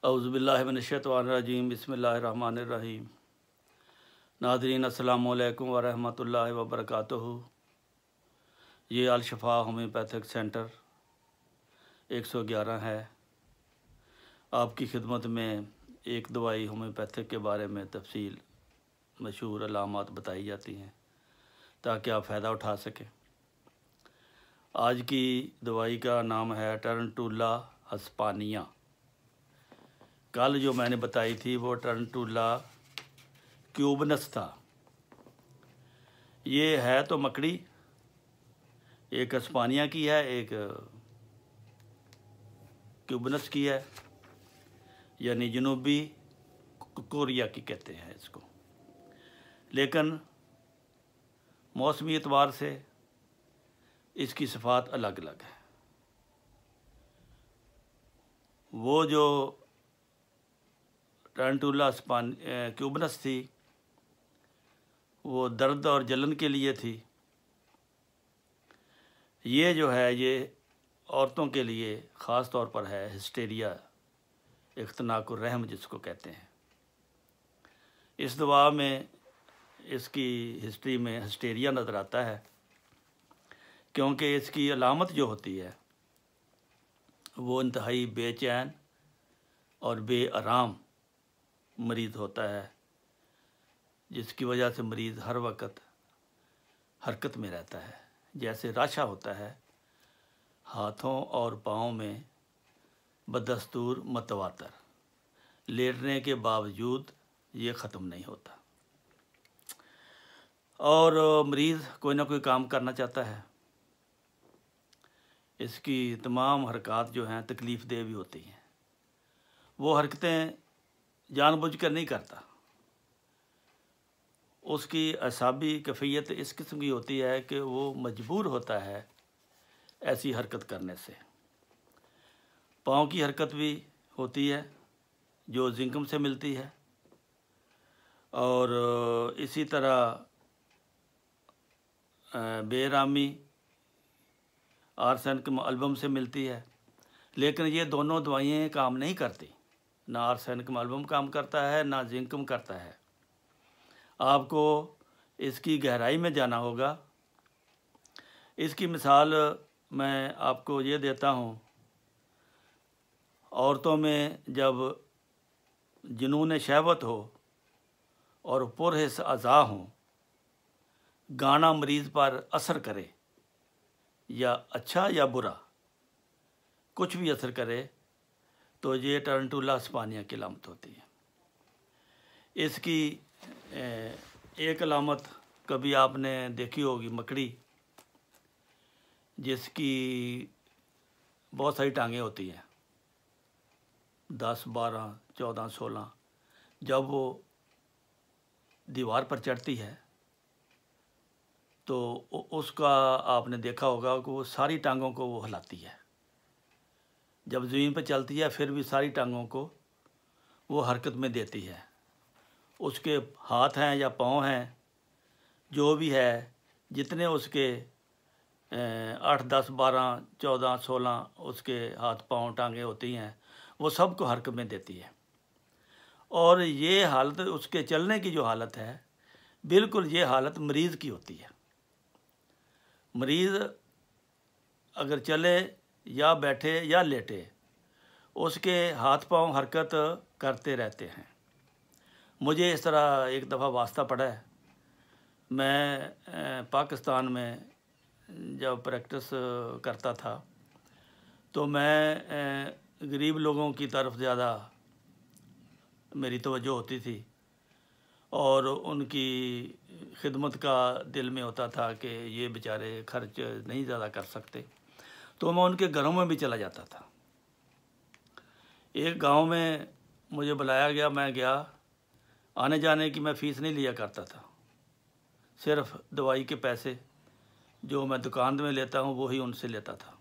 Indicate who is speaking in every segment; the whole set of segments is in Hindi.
Speaker 1: औज़ुबिल्लाहिमिनश्शैतानिर्रजीम बिस्मिल्लाहिर्रहमानिर्रहीम। नाज़रीन अस्सलामु अलैकुम व रहमतुल्लाहि व बरकातुहू। ये अल शफ़ा होम्योपैथिक सेंटर 111 है। आपकी खिदमत में एक दवाई होम्योपैथिक के बारे में तफसील मशहूर अलामात बताई जाती हैं ताकि आप फ़ायदा उठा सकें। आज की दवाई का नाम है टर्नटुला हिस्पानिया। कल जो मैंने बताई थी वो टर्नटुला क्यूबनस था। ये है तो मकड़ी, एक हिस्पानिया की है, एक क्यूबनस की है, यानी जनूबी कोरिया की कहते हैं इसको। लेकिन मौसमी एतबार से इसकी सिफ़ात अलग अलग है। वो जो टर्नटुला क्यूबनस थी वो दर्द और जलन के लिए थी। ये जो है ये औरतों के लिए ख़ास तौर पर है, हिस्टेरिया, इख्तनाकुर रहम जिसको कहते हैं। इस दवा में इसकी हिस्ट्री में हिस्टेरिया नज़र आता है क्योंकि इसकी अलामत जो होती है वो इंतहाई बेचैन और बेआराम मरीज़ होता है, जिसकी वजह से मरीज़ हर वक्त हरकत में रहता है। जैसे राशा होता है, हाथों और पाँव में बदस्तूर मतवातर, लेटने के बावजूद ये ख़त्म नहीं होता और मरीज़ कोई ना कोई काम करना चाहता है। इसकी तमाम हरकत जो हैं तकलीफ़ देह भी होती हैं। वो हरकतें जानबूझकर नहीं करता। उसकी असाबी कैफियत इस किस्म की होती है कि वो मजबूर होता है ऐसी हरकत करने से। पाँव की हरकत भी होती है जो जिंकम से मिलती है और इसी तरह बेरामी आर्सेनिक एल्बम से मिलती है। लेकिन ये दोनों दवाइयाँ काम नहीं करती। ना आर्सेनिक एल्बम काम करता है, ना जिंकम करता है। आपको इसकी गहराई में जाना होगा। इसकी मिसाल मैं आपको ये देता हूँ। औरतों में जब जुनून शहवत हो और पुरहिस अज़ा हों, गाना मरीज़ पर असर करे, या अच्छा या बुरा कुछ भी असर करे, तो ये टर्नटुला हिस्पानिया की अलामत होती है। इसकी एक अलामत कभी आपने देखी होगी, मकड़ी जिसकी बहुत सारी टांगें होती हैं, 10, 12, 14, 16। जब वो दीवार पर चढ़ती है तो उसका आपने देखा होगा कि वो सारी टांगों को वो हिलाती है। जब ज़मीन पर चलती है फिर भी सारी टांगों को वो हरकत में देती है। उसके हाथ हैं या पाँव हैं, जो भी है, जितने उसके 8, 10, 12, 14, 16 उसके हाथ पाँव टांगें होती हैं, वो सब को हरकत में देती है। और ये हालत, उसके चलने की जो हालत है, बिल्कुल ये हालत मरीज़ की होती है। मरीज़ अगर चले या बैठे या लेटे, उसके हाथ पांव हरकत करते रहते हैं। मुझे इस तरह एक दफ़ा वास्ता पड़ा है। मैं पाकिस्तान में जब प्रैक्टिस करता था तो मैं गरीब लोगों की तरफ ज़्यादा मेरी तवज्जो होती थी और उनकी खिदमत का दिल में होता था कि ये बेचारे खर्च नहीं ज़्यादा कर सकते, तो मैं उनके घरों में भी चला जाता था। एक गांव में मुझे बुलाया गया, मैं गया। आने जाने की मैं फ़ीस नहीं लिया करता था, सिर्फ दवाई के पैसे जो मैं दुकान में लेता हूँ वही उनसे लेता था।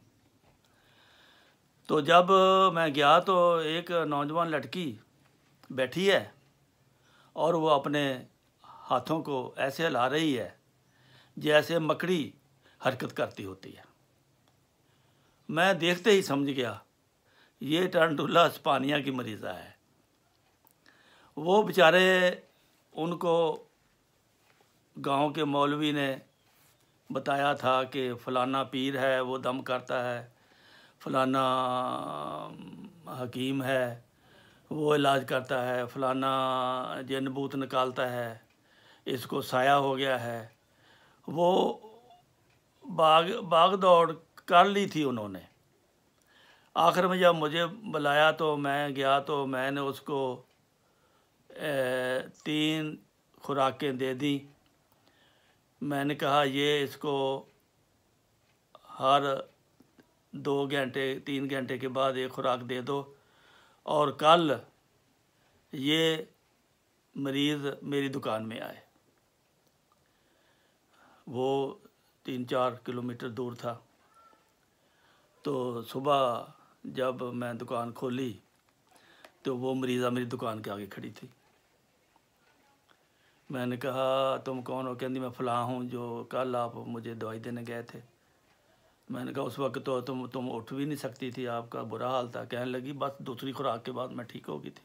Speaker 1: तो जब मैं गया तो एक नौजवान लड़की बैठी है और वो अपने हाथों को ऐसे हिला रही है जैसे मकड़ी हरकत करती होती है। मैं देखते ही समझ गया ये टर्नटुला हिस्पानिया की मरीज़ा है। वो बेचारे, उनको गांव के मौलवी ने बताया था कि फ़लाना पीर है वो दम करता है, फ़लाना हकीम है वो इलाज करता है, फ़लाना जिन भूत निकालता है, इसको साया हो गया है। वो भाग दौड़ कर ली थी उन्होंने। आखिर में जब मुझे बुलाया तो मैं गया, तो मैंने उसको 3 खुराकें दे दी। मैंने कहा ये इसको हर 2 घंटे 3 घंटे के बाद एक खुराक दे दो, और कल ये मरीज़ मेरी दुकान में आए। वो 3-4 किलोमीटर दूर था। तो सुबह जब मैं दुकान खोली तो वो मरीज़ा मेरी दुकान के आगे खड़ी थी। मैंने कहा तुम कौन हो? कहती मैं फ़लाँ हूँ जो कल आप मुझे दवाई देने गए थे। मैंने कहा उस वक्त तो तुम उठ भी नहीं सकती थी, आपका बुरा हाल था। कहने लगी बस दूसरी खुराक के बाद मैं ठीक हो गई थी।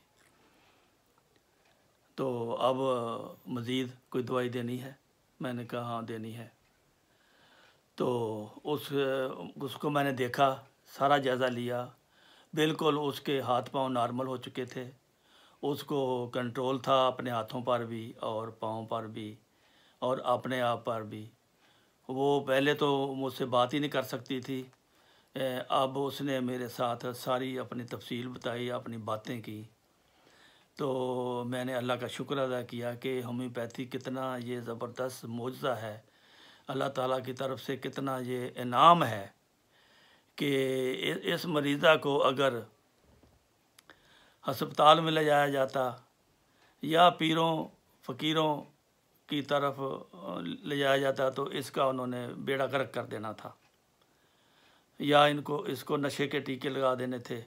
Speaker 1: तो अब मज़ीद कोई दवाई देनी है? मैंने कहा हाँ देनी है। तो उसको मैंने देखा, सारा जायज़ा लिया, बिल्कुल उसके हाथ पांव नॉर्मल हो चुके थे। उसको कंट्रोल था अपने हाथों पर भी और पाँव पर भी और अपने आप पर भी। वो पहले तो मुझसे बात ही नहीं कर सकती थी। अब उसने मेरे साथ सारी अपनी तफसील बताई, अपनी बातें की। तो मैंने अल्लाह का शुक्र अदा किया कि होम्योपैथी कितना ये ज़बरदस्त मौजज़ा है, अल्लाह ताला की तरफ से कितना ये इनाम है कि इस मरीज़ा को अगर हस्पताल में ले जाया जाता या पीरों फ़कीरों की तरफ ले जाया जाता तो इसका उन्होंने बेड़ा गर्क कर देना था, या इसको नशे के टीके लगा देने थे,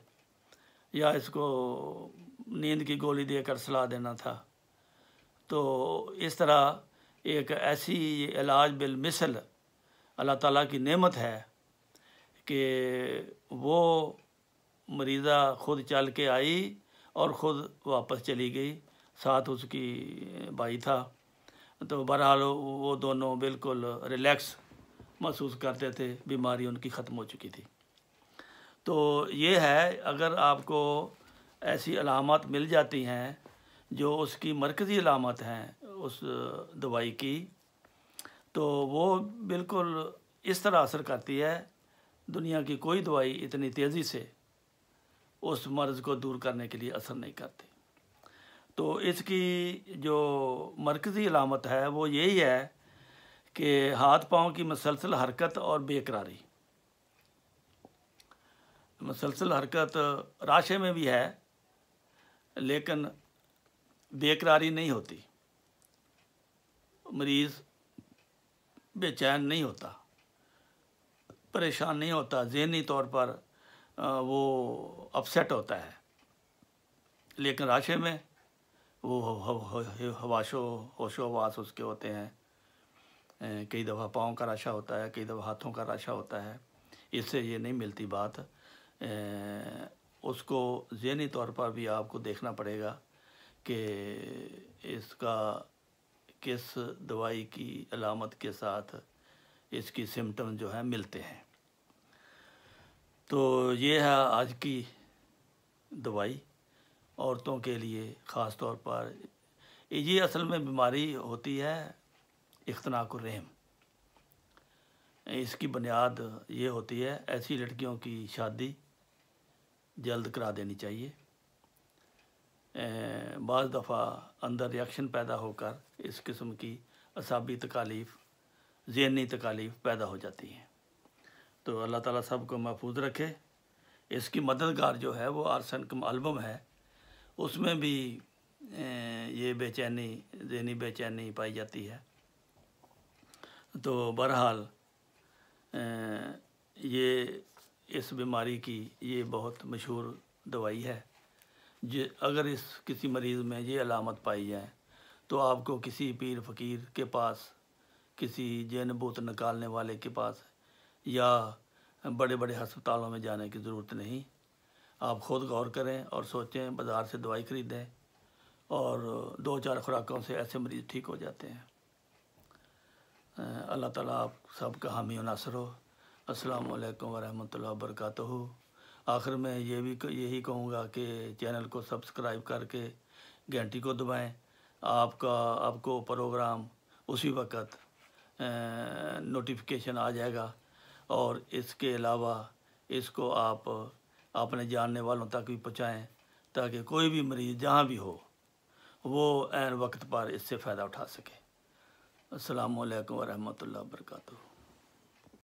Speaker 1: या इसको नींद की गोली देकर सला देना था। तो इस तरह एक ऐसी इलाज बिलमिसल अल्लाह ताला की नेमत है कि वो मरीज़ा ख़ुद चल के आई और ख़ुद वापस चली गई, साथ उसकी भाई था। तो बहरहाल वो दोनों बिल्कुल रिलैक्स महसूस करते थे, बीमारी उनकी ख़त्म हो चुकी थी। तो ये है, अगर आपको ऐसी अलामत मिल जाती हैं जो उसकी मरकज़ी अलामत हैं उस दवाई की, तो वो बिल्कुल इस तरह असर करती है, दुनिया की कोई दवाई इतनी तेज़ी से उस मर्ज़ को दूर करने के लिए असर नहीं करती। तो इसकी जो मरकज़ी अलामत है वो यही है कि हाथ पाँव की मुसलसल हरकत और बेकरारी। मुसलसल हरकत राशे में भी है, लेकिन बेकरारी नहीं होती। मरीज़ बेचैन नहीं होता, परेशान नहीं होता, ज़हनी तौर पर वो अपसेट होता है। लेकिन राशे में वो होशो हवास उसके होते हैं। कई दफ़ा पाँव का राशा होता है, कई दफ़ा हाथों का राशा होता है। इससे ये नहीं मिलती बात। उसको ज़हनी तौर पर भी आपको देखना पड़ेगा कि इसका किस दवाई की अलामत के साथ इसकी सिम्टम जो है मिलते हैं। तो ये है आज की दवाई औरतों के लिए ख़ास तौर पर। ये असल में बीमारी होती है इख्तनाकुर रहम। इसकी बुनियाद ये होती है, ऐसी लड़कियों की शादी जल्द करा देनी चाहिए। बाज़ दफ़ा अंदर रिएक्शन पैदा होकर इस किस्म की असाबी तकालीफ़, ज़हनी तकालीफ़ पैदा हो जाती हैं। तो अल्लाह ताला सब को महफूज रखे। इसकी मददगार जो है वो आर्सन कम एल्बम है, उसमें भी ये बेचैनी, ज़हनी बेचैनी पाई जाती है। तो बहरहाल ये इस बीमारी की ये बहुत मशहूर दवाई है। अगर इस किसी मरीज़ में ये अलामत पाई जाए तो आपको किसी पीर फ़कीर के पास, किसी जिन भूत निकालने वाले के पास या बड़े बड़े हस्पतालों में जाने की ज़रूरत नहीं। आप ख़ुद गौर करें और सोचें, बाज़ार से दवाई ख़रीदें और 2-4 खुराकों से ऐसे मरीज़ ठीक हो जाते हैं। अल्लाह ताला आप सबका हामी और नासर हो। अस्सलाम वालेकुम वरहमतुल्लाहि वबरकातुहू। आखिर में यही कहूँगा कि चैनल को सब्सक्राइब करके घंटी को दबाएं। आपको प्रोग्राम उसी वक्त नोटिफिकेशन आ जाएगा। और इसके अलावा इसको आप अपने जानने वालों तक भी पहुँचाएँ, ताकि कोई भी मरीज़ जहाँ भी हो वो ऐन वक्त पर इससे फ़ायदा उठा सके। अस्सलामु अलैकुम वरहमतुल्लाहि वबरकातुहू।